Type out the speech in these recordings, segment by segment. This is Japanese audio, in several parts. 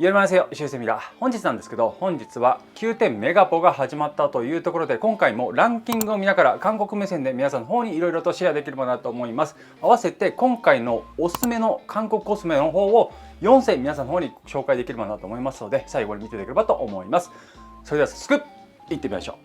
やりませよ、シュウセミだ。本日なんですけど、本日は9点メガポが始まったというところで、今回もランキングを見ながら韓国目線で皆さんの方にいろいろとシェアできればなと思います。合わせて今回のおすすめの韓国コスメの方を4選皆さんの方に紹介できればなと思いますので、最後に見ていただければと思います。それでは早速いってみましょう。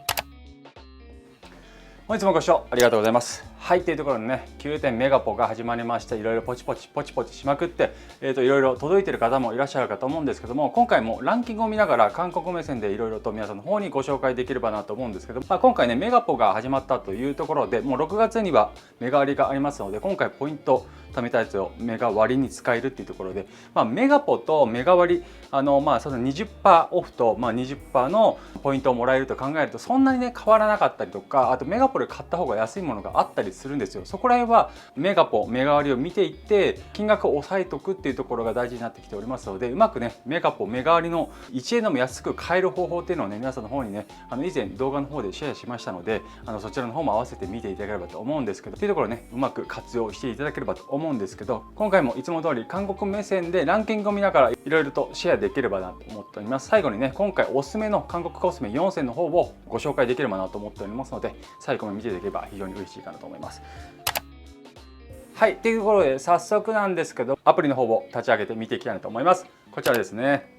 本日もご視聴ありがとうございます。はい、というところでね、9点メガポが始まりまして、いろいろポチポチしまくって、いろいろ届いている方もいらっしゃるかと思うんですけども、今回もランキングを見ながら韓国目線でいろいろと皆さんの方にご紹介できればなと思うんですけど、今回ね、メガポが始まったというところで、もう6月にはメガ割がありますので、今回ポイント貯めたやつをメガ割に使えるっていうところで、メガポとメガ割その 20% オフと、20% のポイントをもらえると考えるとそんなにね変わらなかったりとか、あとメガポで買った方が安いものがあったりするんですよ。そこら辺はメガポメガ割を見ていって金額を抑えとくっていうところが大事になってきておりますので、うまくねメガポメガ割の1円でも安く買える方法っていうのをね皆さんの方にね以前動画の方でシェアしましたので、そちらの方も合わせて見ていただければと思うんですけど、っていうところねうまく活用していただければと思うんですけど、今回もいつも通り韓国目線でランキングを見ながらいろいろとシェアできればなと思っております。最後にね今回おすすめの韓国コスメ4選の方をご紹介できればなと思っておりますので、最後まで見ていただければ非常に嬉しいかなと思います。はい、というところで早速なんですけど、アプリの方を立ち上げて見ていきたいなと思います。こちらですね。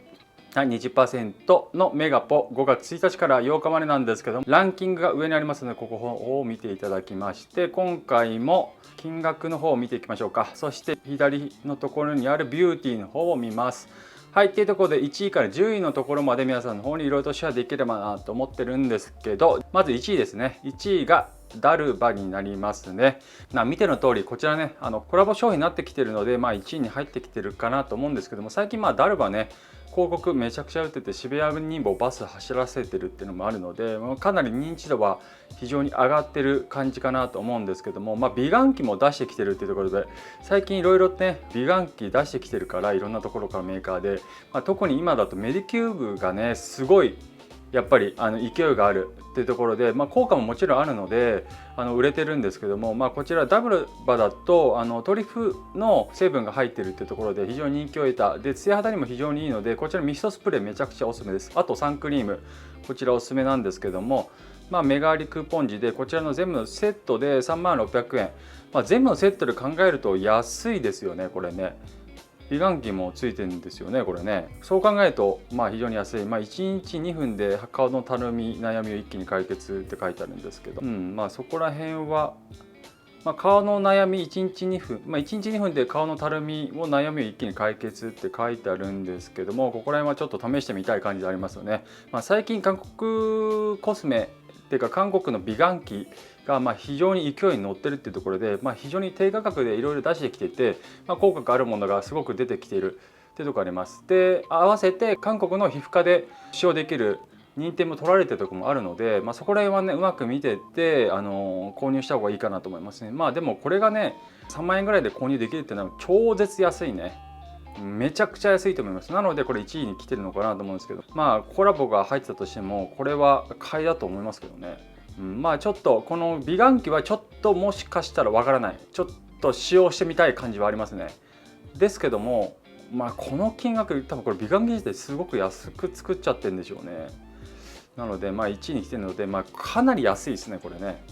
はい、20% のメガポ5月1日から8日までなんですけど、ランキングが上にありますので、ここを見ていただきまして、今回も金額の方を見ていきましょうか。そして左のところにあるビューティーの方を見ます。はい、っていうところで1位から10位のところまで皆さんの方にいろいろとシェアできればなと思ってるんですけど、まず1位ですね。1位がダルバになりますね。見ての通りこちらねコラボ商品になってきてるので、1位に入ってきてるかなと思うんですけども、最近ダルバね広告めちゃくちゃ打ってて、渋谷にもバス走らせてるっていうのもあるので、かなり認知度は非常に上がってる感じかなと思うんですけども、美顔器も出してきてるっていうところで、最近いろいろね美顔器出してきてるから、いろんなところからメーカーで、特に今だとメディキューブがねすごいやっぱり勢いがあるっていうところで、効果ももちろんあるので売れてるんですけども、こちらダブルバだとトリュフの成分が入ってるっていうところで非常に人気を得た。でツヤ肌にも非常にいいので、こちらミストスプレーめちゃくちゃおすすめです。あとサンクリーム、こちらおすすめなんですけども、メガ割クーポン時でこちらの全部のセットで3600円、全部のセットで考えると安いですよね。これね美顔器もついてるんですよね、これね。そう考えると非常に安い。1日2分で顔のたるみ悩みを一気に解決って書いてあるんですけど、そこら辺は、顔の悩み1日2分、1日2分で顔のたるみを悩みを一気に解決って書いてあるんですけども、ここら辺はちょっと試してみたい感じでありますよね。最近韓国コスメっていうか韓国の美顔器が非常に勢いに乗ってるっていうところで、非常に低価格でいろいろ出してきていて、効果があるものがすごく出てきているっていうところあります。で合わせて韓国の皮膚科で使用できる認定も取られてるところもあるので、そこら辺はねうまく見てって購入した方がいいかなと思いますね。でもこれがね3万円ぐらいで購入できるっていうのは超絶安いね。めちゃくちゃ安いと思います。なのでこれ1位に来てるのかなと思うんですけど、コラボが入ってたとしてもこれは買いだと思いますけどね。ちょっとこの美顔器はちょっともしかしたらわからない、ちょっと使用してみたい感じはありますね。ですけどもこの金額多分これ美顔器自体すごく安く作っちゃってるんでしょうね。なので1位に来てるのでかなり安いですねこれね。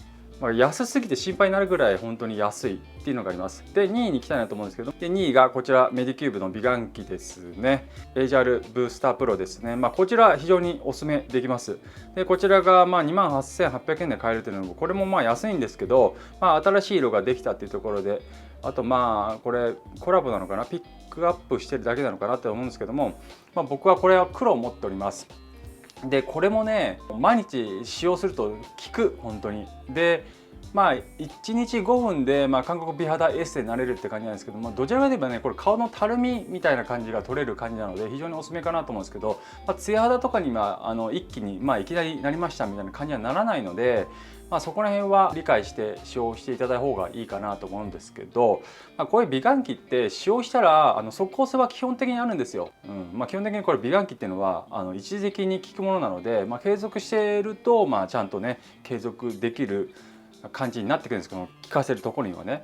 安すぎて心配になるぐらい本当に安いっていうのがあります。で2位に来たいなと思うんですけど、で2位がこちらメディキューブの美顔器ですね。エイジャルブースタープロですね。こちら非常におすすめできます。でこちらが28,800円で買えるというのもこれも安いんですけど、新しい色ができたっていうところで、あとこれコラボなのかな、ピックアップしてるだけなのかなって思うんですけども、僕はこれは黒を持っております。でこれもね毎日使用すると効く本当に。で1日5分で韓国美肌エステになれるって感じなんですけども、どちらかといえばねこれ顔のたるみみたいな感じが取れる感じなので非常におすすめかなと思うんですけど、ツヤ肌とかには一気にいきなりなりましたみたいな感じにはならないので、そこら辺は理解して使用していただいた方がいいかなと思うんですけど、こういう美顔器って使用したら即効性は基本的にあるんですよ。基本的にこれ美顔器っていうのは一時的に効くものなので、継続しているとちゃんとね継続できる感じになってくるんですけど、効かせるところにはね。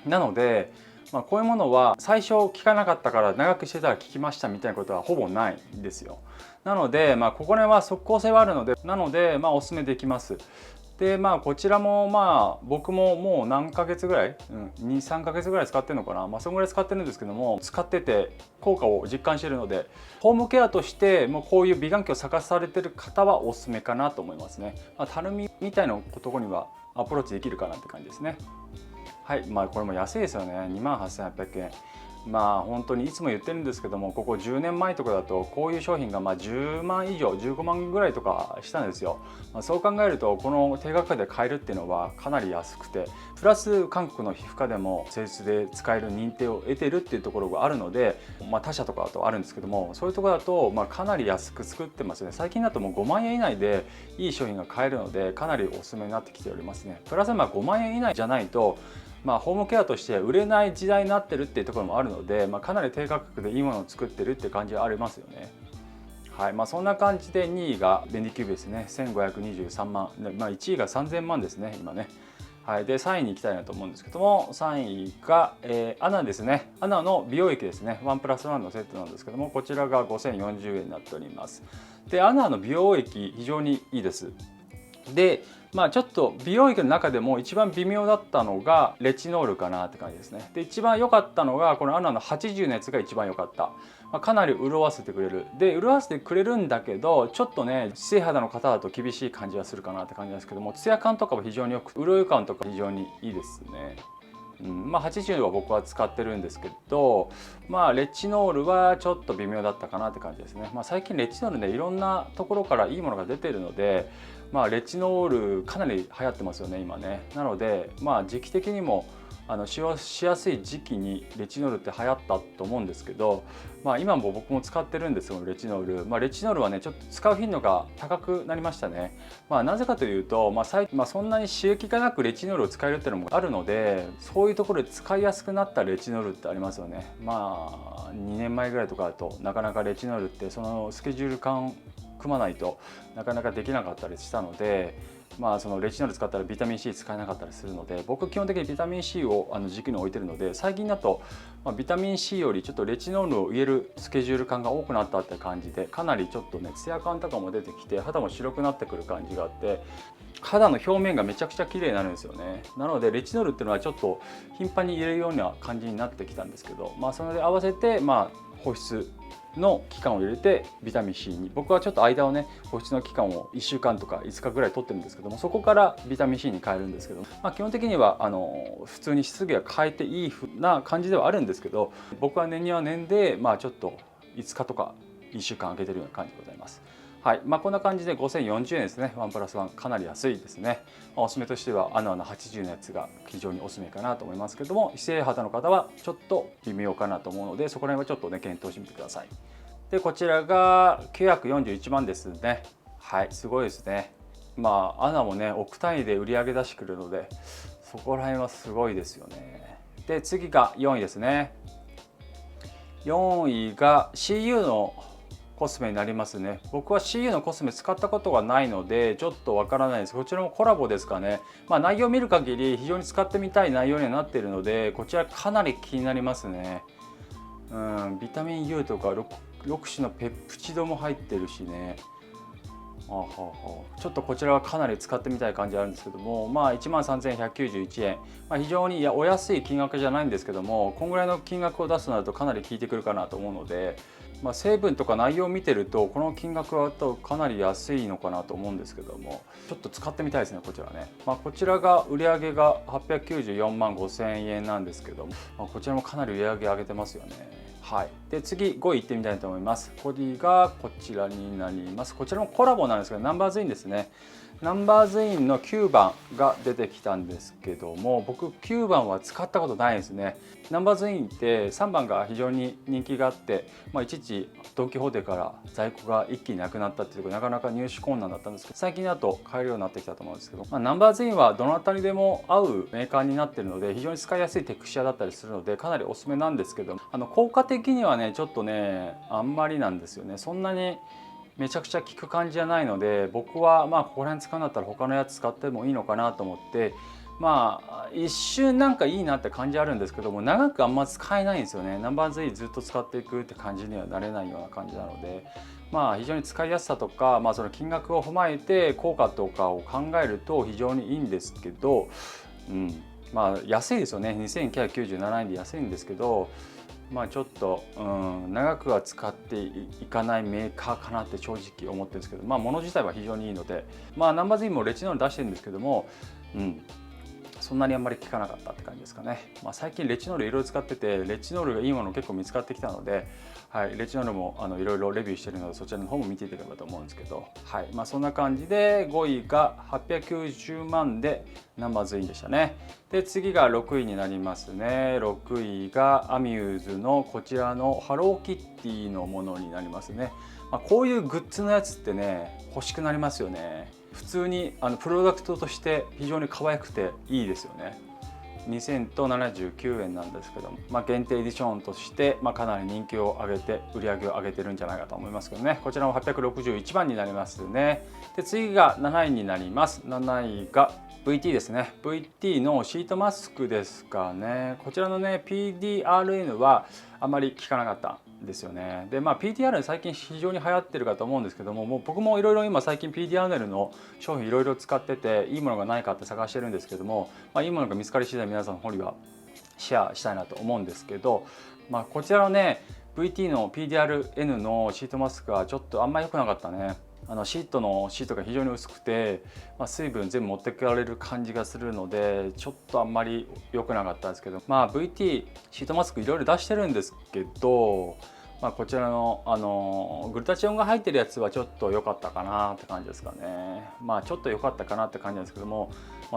なのでこういうものは最初効かなかったから長くしてたら効きましたみたいなことはほぼないんですよ。なのでここら辺は即効性はあるのでおすすめできます。でこちらも僕ももう何ヶ月ぐらい、23ヶ月ぐらい使ってるのかな、そのぐらい使ってるんですけども、使ってて効果を実感しているので、ホームケアとしてこういう美顔器を探されてる方はおすすめかなと思いますね。たるみみたいなところにはアプローチできるかなって感じですね。はい、これも安いですよね。28,800円。本当にいつも言ってるんですけども、ここ10年前とかだとこういう商品が10万以上15万ぐらいとかしたんですよ。そう考えるとこの低価格で買えるっていうのはかなり安くて、プラス韓国の皮膚科でも施術で使える認定を得てるっていうところがあるので、他社とかだとあるんですけども、そういうところだとかなり安く作ってますよね。最近だともう5万円以内でいい商品が買えるので、かなりおすすめになってきておりますね。プラス5万円以内じゃないとホームケアとして売れない時代になってるっていうところもあるので、かなり低価格でいいものを作ってるって感じはありますよね。はい、そんな感じで2位がベニキューブですね。1523万、1位が3000万ですね今ね。はい、で3位に行きたいなと思うんですけども、3位が、アナですね。アナの美容液ですね。ワンプラスワンのセットなんですけども、こちらが5040円になっております。でアナの美容液非常にいいです。でちょっと美容液の中でも一番微妙だったのがレチノールかなって感じですね。で一番良かったのがこのアナの80のやつが一番良かった。かなり潤わせてくれる。で潤わせてくれるんだけど、ちょっとね姿勢肌の方だと厳しい感じはするかなって感じなんですけども、ツヤ感とかも非常によく、潤い感とか非常にいいですね。80は僕は使ってるんですけど、レチノールはちょっと微妙だったかなって感じですね。最近レチノールねいろんなところからいいものが出てるので、レチノールかなり流行ってますよね今ね。なので時期的にも使用しやすい時期にレチノールって流行ったと思うんですけど、今も僕も使ってるんですよレチノール。レチノールはねちょっと使う頻度が高くなりましたね。なぜかというと、そんなに刺激がなくレチノールを使えるっていうのもあるので、そういうところで使いやすくなったレチノールってありますよね。2年前ぐらいとかだとなかなかレチノールってそのスケジュール感組まないとなかなかできなかったりしたので、そのレチノール使ったらビタミン C 使えなかったりするので、僕基本的にビタミン C を軸に置いてるので、最近だとビタミン C よりちょっとレチノールを入れるスケジュール感が多くなったって感じで、かなりちょっとねツヤ感とかも出てきて肌も白くなってくる感じがあって、肌の表面がめちゃくちゃ綺麗になるんですよね。なのでレチノールっていうのはちょっと頻繁に入れるような感じになってきたんですけど、それで合わせて保湿の期間を入れてビタミン C に、僕はちょっと間をね保湿の期間を1週間とか5日ぐらい取ってるんですけども、そこからビタミン C に変えるんですけど、基本的には普通に湿度が変えていい風な感じではあるんですけど、僕は年には年でちょっと5日とか1週間空けてるような感じでございます。はい、こんな感じで5040円ですね。ワンプラスワンかなり安いですね。おすすめとしてはアナの80のやつが非常におすすめかなと思いますけども、姿勢肌の方はちょっと微妙かなと思うので、そこら辺はちょっとね検討してみてください。でこちらが941万ですね。はい、すごいですね。アナもね億単位で売り上げ出してくるので、そこら辺はすごいですよね。で次が4位ですね。4位が CU のコスメになりますね。僕は CU のコスメ使ったことがないのでちょっとわからないです。こちらもコラボですかね。内容を見る限り非常に使ってみたい内容にはなっているので、こちらかなり気になりますね。ビタミン U とか 6種のペプチドも入ってるしね。ちょっとこちらはかなり使ってみたい感じあるんですけども、13,191円、非常にお安い金額じゃないんですけども、こんぐらいの金額を出すとなるとかなり効いてくるかなと思うので、成分とか内容を見てるとこの金額はかなり安いのかなと思うんですけども、ちょっと使ってみたいですねこちらね。こちらが売上が894万5,000円なんですけども、こちらもかなり売上上げてますよね。はい、で次5位いってみたいと思います。コディがこちらになります。こちらもコラボなんですけど、ナンバーズインですね。ナンバーズインの9番が出てきたんですけども、僕9番は使ったことないですね。ナンバーズインって3番が非常に人気があって、一時ドン・キホーテから在庫が一気になくなったっていうか、なかなか入手困難だったんですけど、最近だと買えるようになってきたと思うんですけど、ナンバーズインはどの辺りでも合うメーカーになっているので、非常に使いやすいテクスチャーだったりするのでかなりおすすめなんですけど、効果的にはねちょっとねあんまりなんですよね。そんなにめちゃくちゃ効く感じじゃないので、僕はここら辺使うんだったら他のやつ使ってもいいのかなと思ってまあ一瞬なんかいいなって感じあるんですけども、長くあんま使えないんですよね。ナンバーズずっと使っていくって感じにはなれないような感じなので、まあ非常に使いやすさとか、その金額を踏まえて効果とかを考えると非常にいいんですけど、安いですよね。2997円で安いんですけど、ちょっと、長くは使っていかないメーカーかなって正直思ってるんですけど、物自体は非常にいいので、ナンバーズもレチノール出してるんですけども、そんなにあんまり効かなかったって感じですかね。最近レチノールいろいろ使ってて、レチノールがいいもの結構見つかってきたので、レチノールもいろいろレビューしてるので、そちらの方も見ていただければと思うんですけど、そんな感じで5位が890万でナンバーズインでしたね。で次が6位になりますね。6位がアミューズのこちらのハローキッティのものになりますね。こういうグッズのやつってね、欲しくなりますよね。普通にプロダクトとして非常に可愛くていいですよね。2079円なんですけども、限定エディションとして、かなり人気を上げて売り上げを上げてるんじゃないかと思いますけどね。こちらも861番になりますね。で次が7位になります。7位が VT ですね。 VT のシートマスクですかね。こちらのね PDRN はあまり効かなかったんですよね。でPDRN 最近非常に流行ってるかと思うんですけども、僕もいろいろ今最近 PDRN の商品いろいろ使ってて、いいものがないかって探してるんですけども、いいものが見つかり次第皆さんの方にはシェアしたいなと思うんですけど、こちらのね VT の PDRN のシートマスクはちょっとあんま良くなかったね。シートが非常に薄くて、水分全部持ってかれる感じがするので、ちょっとあんまり良くなかったんですけど、VT シートマスクいろいろ出してるんですけど、こちらの、グルタチオンが入ってるやつはちょっと良かったかなって感じですかね。ちょっと良かったかなって感じなんですけども、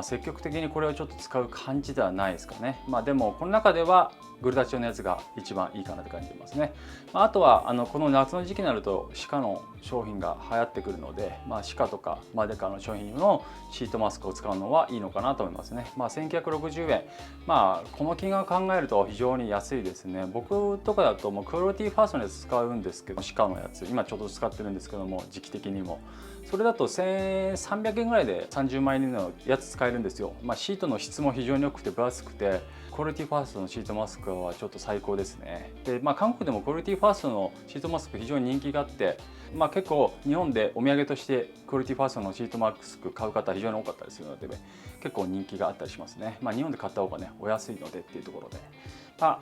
積極的にこれをちょっと使う感じではないですかね。でもこの中ではグルタチオンのやつが一番いいかなって感じますね。あとはこの夏の時期になるとシカの商品が流行ってくるので、シカとかマデカの商品のシートマスクを使うのはいいのかなと思いますね。1960円、この金額を考えると非常に安いですね。僕とかだともうクオリティファーストのやつ使うんですけど、シカのやつ今ちょっと使ってるんですけども、時期的にもそれだと1300円ぐらいで30万円のやつ使えるんですよ。シートの質も非常に良くて分厚くて、クオリティファーストのシートマスクはちょっと最高ですね。で、韓国でもクオリティファーストのシートマスク非常に人気があって、結構日本でお土産としてクオリティファーストのシートマスク買う方非常に多かったりするので、結構人気があったりしますね。日本で買った方がねお安いのでっていうところで、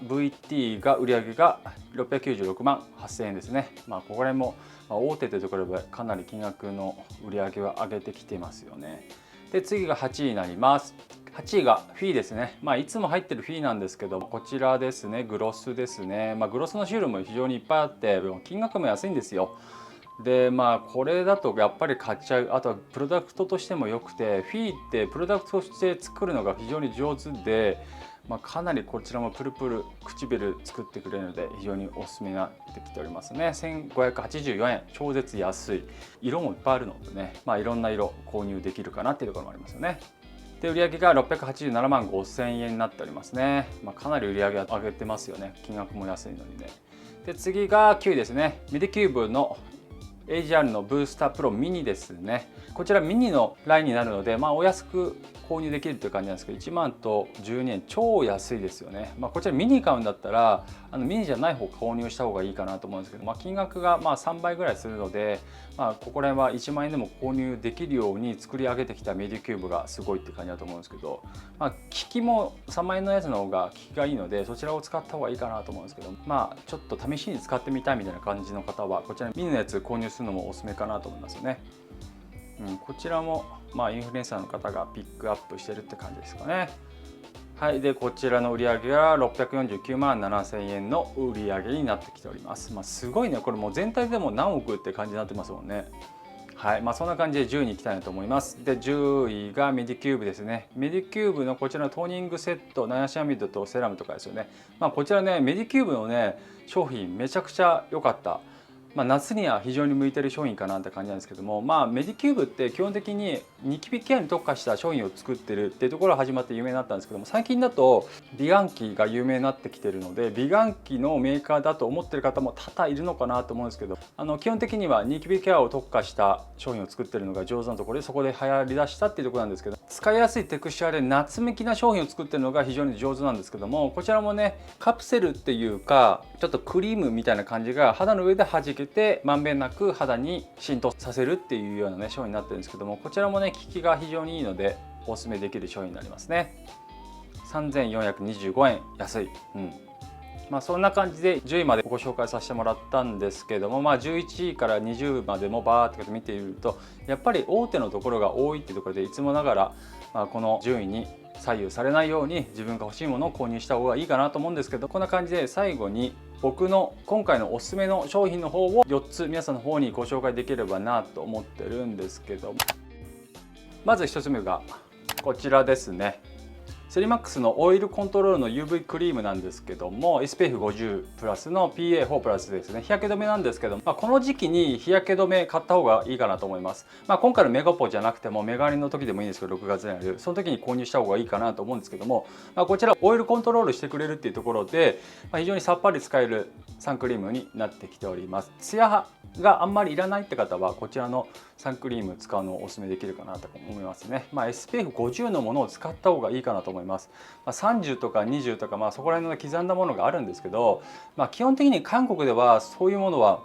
VT が売上が696万8000円ですね。ここら辺も大手というところでかなり金額の売上は上げてきてますよね。で次が8位になります。8位がフィーですね。いつも入ってるフィーなんですけど、こちらですね、グロスですね。グロスの種類も非常にいっぱいあって金額も安いんですよ。でこれだとやっぱり買っちゃう。あとはプロダクトとしても良くて、フィーってプロダクトとして作るのが非常に上手で、かなりこちらもプルプル唇作ってくれるので非常におすすめになってきておりますね。1584円、超絶安い。色もいっぱいあるのでね、いろんな色購入できるかなっていうところもありますよね。で売上が687万5000円になっておりますね。かなり売上上げてますよね。金額も安いのにね。で次が9位ですね。ミディキューブの AGR のブースタープロミニですね。こちらミニのラインになるので、お安く購入できるという感じなんですけど、1万と12円、超安いですよね。こちらミニ買うんだったらミニじゃない方購入した方がいいかなと思うんですけど、金額が3倍ぐらいするので、ここら辺は1万円でも購入できるように作り上げてきたメディキューブがすごいって感じだと思うんですけど、効きも3万円のやつの方が効きがいいので、そちらを使った方がいいかなと思うんですけど、ちょっと試しに使ってみたいみたいな感じの方はこちらミニのやつ購入するのもおすすめかなと思いますよね。こちらもインフルエンサーの方がピックアップしてるって感じですかね。はい、でこちらの売上が649万7000円の売上になってきております。すごいね、これもう全体でも何億って感じになってますもんね。はい、そんな感じで10位に行きたいなと思います。で10位がメディキューブですね。メディキューブのこちらのトーニングセット、ナイアシアミドとセラムとかですよね。こちらねメディキューブのね商品めちゃくちゃ良かった。夏には非常に向いてる商品かなって感じなんですけども、メディキューブって基本的にニキビケアに特化した商品を作ってるっていうところが始まって有名になったんですけども、最近だと美顔器が有名になってきてるので、美顔器のメーカーだと思ってる方も多々いるのかなと思うんですけど、基本的にはニキビケアを特化した商品を作ってるのが上手なところで、そこで流行りだしたっていうところなんですけど、使いやすいテクスチャーで夏向きな商品を作ってるのが非常に上手なんですけども、こちらもねカプセルっていうかちょっとクリームみたいな感じが肌の上で弾けてまんべんなく肌に浸透させるっていうようなね商品になってるんですけども、こちらもね効きが非常にいいのでおすすめできる商品になりますね。3425円安い。そんな感じで10位までご紹介させてもらったんですけども、11位から20までもバーって見ているとやっぱり大手のところが多いっていうところで、いつもながら、この順位に左右されないように自分が欲しいものを購入した方がいいかなと思うんですけど、こんな感じで最後に僕の今回のおすすめの商品の方を4つ皆さんの方にご紹介できればなと思ってるんですけど、まず1つ目がこちらですね。セリマックスのオイルコントロールの UV クリームなんですけども、 SPF50 プラスの PA4 プラスですね。日焼け止めなんですけど、この時期に日焼け止め買った方がいいかなと思います。今回のメガポじゃなくてもメガ割りの時でもいいんですけど、6月にあるその時に購入した方がいいかなと思うんですけども、こちらオイルコントロールしてくれるっていうところで、非常にさっぱり使えるサンクリームになってきております。ツヤがあんまりいらないって方はこちらのサンクリーム使うのをおすすめできるかなと思いますね。SPF50 のものを使った方がいいかなと思います。30とか20とか、そこら辺の刻んだものがあるんですけど、基本的に韓国ではそういうものは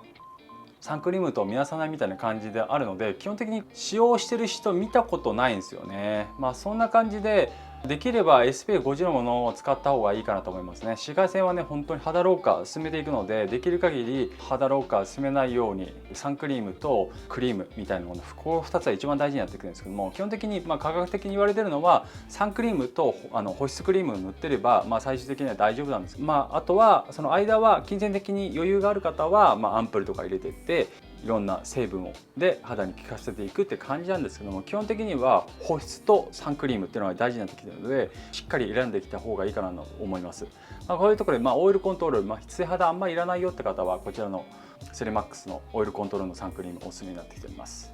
サンクリームと見なさないみたいな感じであるので、基本的に使用してる人見たことないんですよね。そんな感じでできれば SPF50 のものを使った方がいいかなと思いますね。紫外線はね本当に肌老化進めていくので、できる限り肌老化進めないようにサンクリームとクリームみたいなもの、この2つは一番大事になってくるんですけども、基本的に科学的に言われてるのはサンクリームと保湿クリームを塗ってれば最終的には大丈夫なんです。あとはその間は金銭的に余裕がある方はアンプルとか入れていっていろんな成分で肌に効かせていくって感じなんですけども、基本的には保湿とサンクリームっていうのが大事になってきているので、しっかり選んできた方がいいかなと思います。こういうところでオイルコントロール、ツヤ肌あんまりいらないよって方はこちらのセレマックスのオイルコントロールのサンクリームおすすめになってきております。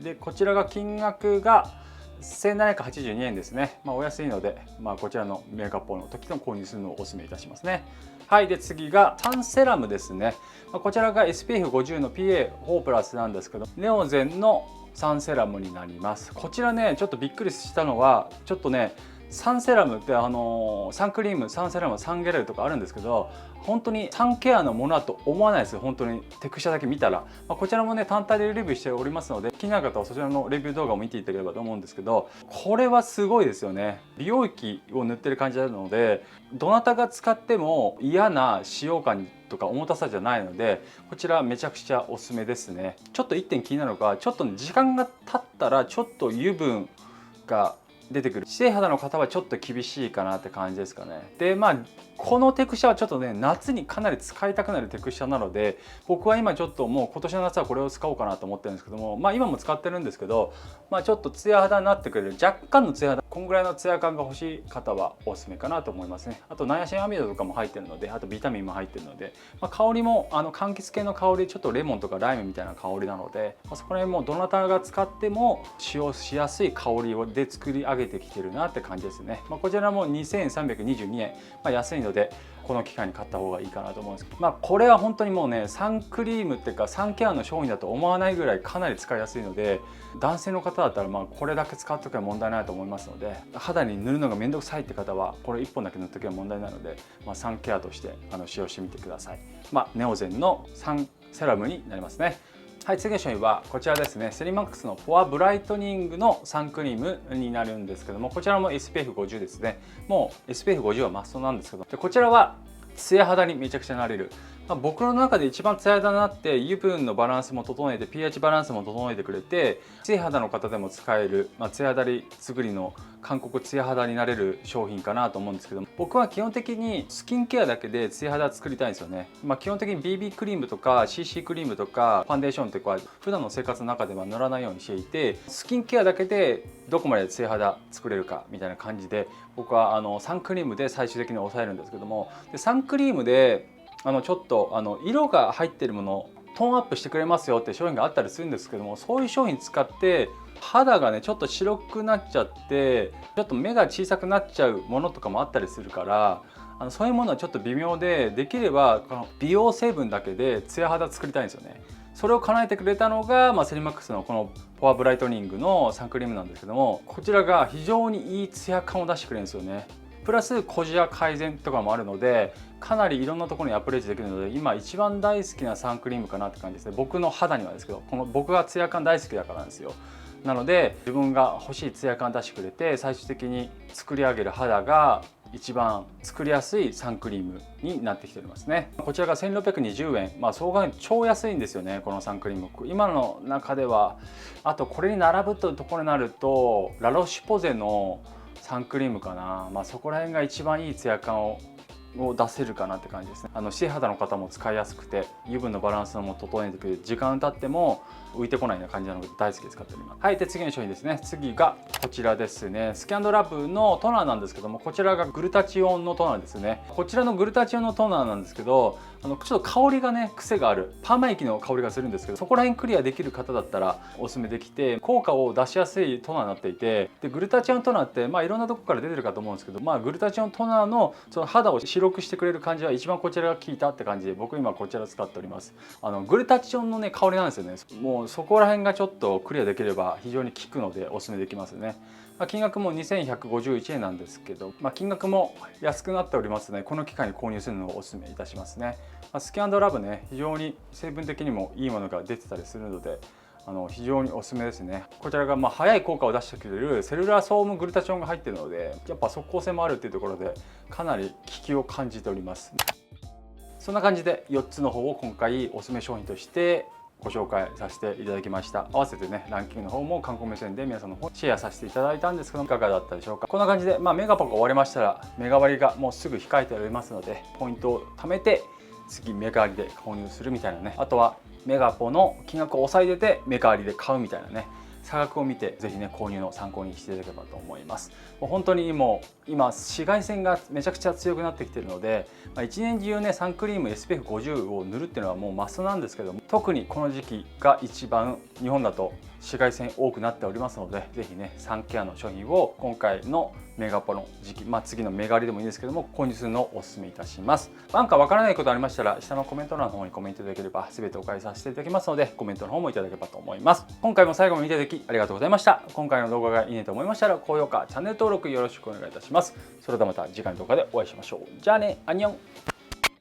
でこちらが金額が1782円ですね。お安いので、こちらのメーカップの時の購入するのをお勧めいたしますね。で次がサンセラムですね。こちらが SPF50 の PA4 プラスなんですけど、ネオゼンのサンセラムになります。こちらねちょっとびっくりしたのは、ちょっとねサンセラムってサンクリーム、サンセラム、サンゲレルとかあるんですけど、本当にサンケアのものだと思わないですよ。本当にテクスチャだけ見たら、こちらもね単体でレビューしておりますので、気になる方はそちらのレビュー動画を見ていただければと思うんですけど、これはすごいですよね。美容液を塗ってる感じなので、どなたが使っても嫌な使用感とか重たさじゃないので、こちらめちゃくちゃおすすめですね。ちょっと1点気になるのが、ちょっと時間が経ったらちょっと油分が出てくる指定肌の方はちょっと厳しいかなって感じですかね。でこのテクスチャはちょっとね夏にかなり使いたくなるテクスチャなので、僕は今ちょっともう今年の夏はこれを使おうかなと思ってるんですけども、今も使ってるんですけど、ちょっとツヤ肌になってくれる若干のツヤ肌、こんぐらいのツヤ感が欲しい方はおすすめかなと思いますね。あとナイアシンアミドとかも入ってるので、あとビタミンも入ってるので、香りも柑橘系の香り、ちょっとレモンとかライムみたいな香りなので、そこら辺もどなたが使っても使用しやすい香りで作り上げてきてるなって感じですね。こちらも2322円、安いのでこの機会に買った方がいいかなと思うんですけど、これは本当にもうねサンクリームっていうかサンケアの商品だと思わないぐらいかなり使いやすいので、男性の方だったらこれだけ使っておけば問題ないと思いますので、肌に塗るのが面倒くさいって方はこれ1本だけ塗っておけば問題ないので、サンケアとして使用してみてください。ネオゼンのサンセラムになりますね。次の商品はこちらですね。セリマックスのフォアブライトニングのサンクリームになるんですけども、こちらも SPF50 ですね。もう SPF50 はマストなんですけど、こちらはツヤ肌にめちゃくちゃなれる。僕の中で一番ツヤ肌になって、油分のバランスも整えて pH バランスも整えてくれて、ツヤ肌の方でも使える、ツヤ肌作りの韓国ツヤ肌になれる商品かなと思うんですけども、僕は基本的にスキンケアだけでツヤ肌作りたいんですよね。基本的に BB クリームとか CC クリームとかファンデーションとか普段の生活の中では塗らないようにしていて、スキンケアだけでどこまでツヤ肌作れるかみたいな感じで、僕はサンクリームで最終的に抑えるんですけども、でサンクリームでちょっと色が入ってるものトーンアップしてくれますよって商品があったりするんですけども、そういう商品使って肌がねちょっと白くなっちゃってちょっと目が小さくなっちゃうものとかもあったりするから、そういうものはちょっと微妙で、できればこの美容成分だけでツヤ肌作りたいんですよね。それを叶えてくれたのが、セリマックスのこのポアブライトニングのサンクリームなんですけども、こちらが非常にいいツヤ感を出してくれるんですよね。プラス小じわ改善とかもあるので、かなりいろんなところにアプローチできるので、今一番大好きなサンクリームかなって感じですね。僕の肌にはですけど、この僕がツヤ感大好きだからなんですよ。なので自分が欲しいツヤ感出してくれて、最終的に作り上げる肌が一番作りやすいサンクリームになってきておりますね。こちらが1620円、総額超安いんですよね、このサンクリーム。今の中では、あとこれに並ぶというところになるとラロシュポゼのサンクリームかな、そこら辺が一番いいツヤ感を出せるかなって感じですね。シ肌の方も使いやすくて、油分のバランスも整えてくれる、時間経っても浮いてこないような感じなので大好きで使っております。はい、で次の商品ですね。次がこちらですね。スキャンドラブのトナーなんですけども、こちらがグルタチオンのトナーですね。こちらのグルタチオンのトナーなんですけど、ちょっと香りがね癖があるパーマ液の香りがするんですけど、そこら辺クリアできる方だったらおすすめできて、効果を出しやすいトナーになっていて、でグルタチオントナーっていろんなとこから出てるかと思うんですけど、グルタチオントナーのその肌を白くしてくれる感じは一番こちらが効いたって感じで、僕今こちら使っております。グルタチオンのね香りなんですよね。もうそこら辺がちょっとクリアできれば非常に効くのでおすすめできますね。金額も2151円なんですけど、金額も安くなっておりますので、この機会に購入するのをおすすめいたしますね。スキャンドラブね、非常に成分的にもいいものが出てたりするので、非常におすすめですね。こちらが早い効果を出してくれるセルラーソームグルタチオンが入っているので、やっぱ即効性もあるっていうところでかなり効きを感じております。そんな感じで4つの方を今回おすすめ商品としてご紹介させていただきました。合わせてねランキングの方も観光目線で皆さんの方シェアさせていただいたんですけど、いかがだったでしょうか。こんな感じで、メガポが終わりましたらメガ割がもうすぐ控えておりますので、ポイントを貯めて次メガ割で購入するみたいなね、あとはメガポの金額を抑えててメガ割で買うみたいなね、差額を見てぜひね購入の参考にしていただければと思います。もう本当にもう今紫外線がめちゃくちゃ強くなってきているので、一年中ねサンクリーム SPF50 を塗るっていうのはもうマストなんですけども、特にこの時期が一番日本だと紫外線多くなっておりますので、ぜひねサンケアの商品を今回のメガポの時期、次のメガ割でもいいですけども購入するのをお勧めいたします。なんかわからないことありましたら下のコメント欄の方にコメントいただければ全てお返しさせていただきますので、コメントの方もいただければと思います。今回も最後まで見ていただきありがとうございました。今回の動画がいいねと思いましたら高評価、チャンネル登録よろしくお願いいたします。それではまた次回の動画でお会いしましょう。じゃあね、アンニョン。